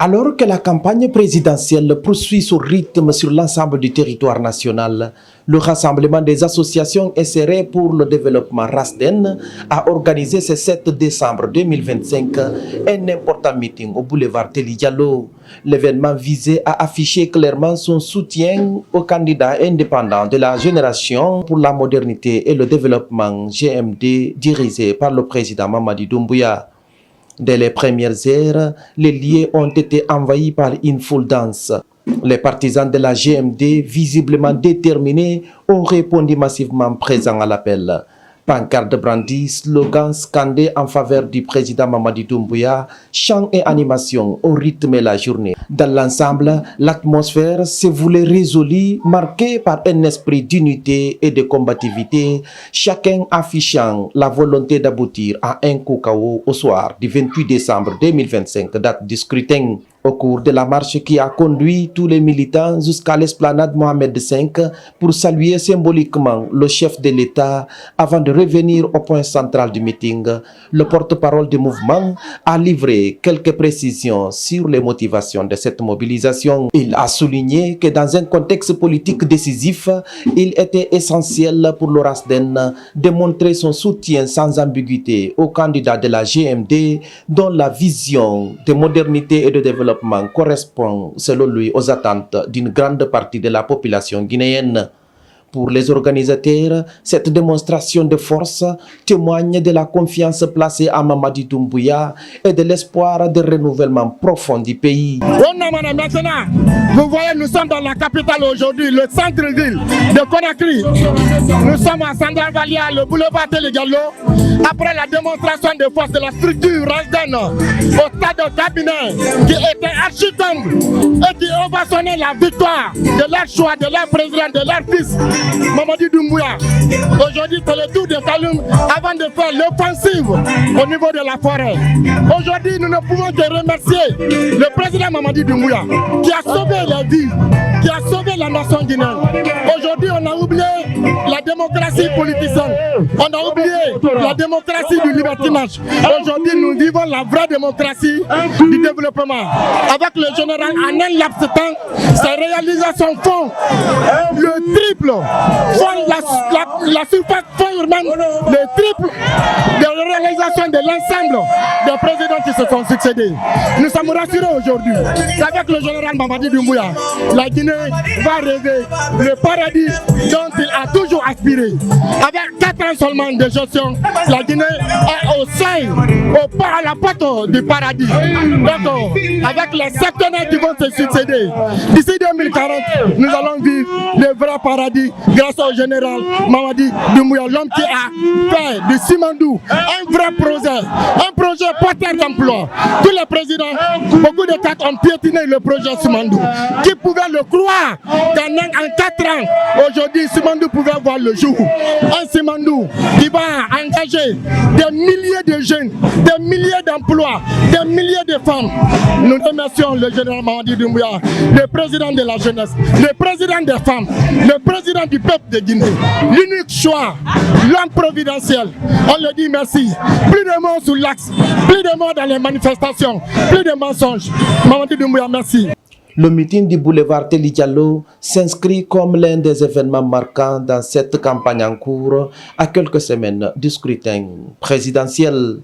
Alors que la campagne présidentielle poursuit son rythme sur l'ensemble du territoire national, le Rassemblement des associations SRE pour le développement RASDEN a organisé ce 7 décembre 2025 un important meeting au boulevard Teli Diallo. L'événement visait à afficher clairement son soutien au candidat indépendant de la génération pour la modernité et le développement GMD dirigé par le président Mamadi Doumbouya. Dès les premières heures, les lieux ont été envahis par une foule dense. Les partisans de la GMD, visiblement déterminés, ont répondu massivement présents à l'appel. Pancartes brandis, slogans scandés en faveur du président Mamadi Doumbouya, chants et animations ont rythmé la journée. Dans l'ensemble, l'atmosphère se voulait résolue, marquée par un esprit d'unité et de combativité, chacun affichant la volonté d'aboutir à un KO au soir du 28 décembre 2025, date du scrutin. Au cours de la marche qui a conduit tous les militants jusqu'à l'esplanade Mohamed V pour saluer symboliquement le chef de l'État avant de revenir au point central du meeting, le porte-parole du mouvement a livré quelques précisions sur les motivations de cette mobilisation. Il a souligné que dans un contexte politique décisif, il était essentiel pour le RASDEN de montrer son soutien sans ambiguïté au candidat de la GMD dont la vision de modernité et de développement correspond selon lui aux attentes d'une grande partie de la population guinéenne. Pour les organisateurs, cette démonstration de force témoigne de la confiance placée à Mamadi Doumbouya et de l'espoir de renouvellement profond du pays. Maintenant, vous voyez, nous sommes dans la capitale aujourd'hui, le centre-ville de Conakry. Nous sommes à Sandarvalia, le boulevard Teli Diallo, après la démonstration de force de la structure RASDEN au stade de cabinet qui était archi-tombe et qui ovationnait la victoire de leur choix, de leur président, de leur fils, Mamadi Doumbouya. Aujourd'hui, c'est le tour de Kaloum avant de faire l'offensive au niveau de la forêt. Aujourd'hui, nous ne pouvons que remercier le président Mamadi Doumbouya qui a sauvé la vie, qui a sauvé la nation guinéenne. Aujourd'hui, on a oublié la démocratie politicienne, on a oublié la démocratie du libertinage. Aujourd'hui, nous vivons la vraie démocratie du développement. Avec le général en un laps de temps, ses réalisations font le triple, font la surface font humaine le triple de réalisations de l'ensemble des présidents qui se sont succédés. Nous sommes rassurés aujourd'hui qu'avec le général Mamadi Doumbouya, la Guinée va rêver le paradis dont il a toujours aspiré. Avec 4 ans seulement de gestion, la Guinée est au sein, à la porte du paradis. Donc, avec les septénaires qui vont se succéder, d'ici 2040, nous allons vivre le vrai paradis grâce au général Mamadi Doumbouya, l'homme qui a fait du Simandou un vrai projet porteur d'emploi. Tous les présidents, beaucoup de cas ont piétiné le projet Simandou. Qui pouvait le croire qu'en 4 ans, aujourd'hui, Simandou pouvait voir le jour. Un Simandou qui va engager des milliers de jeunes, des milliers d'emplois, des milliers de femmes. Nous remercions le général Mamadi Doumbouya, le président de la jeunesse, le président des femmes, le président du peuple de Guinée. L'unique choix, l'homme providentiel. On le dit merci. Plus de morts sous l'axe, plus de morts dans les manifestations, plus de mensonges. Mamadi Doumbouya, merci. Le meeting du boulevard Teli Diallo s'inscrit comme l'un des événements marquants dans cette campagne en cours à quelques semaines du scrutin présidentiel.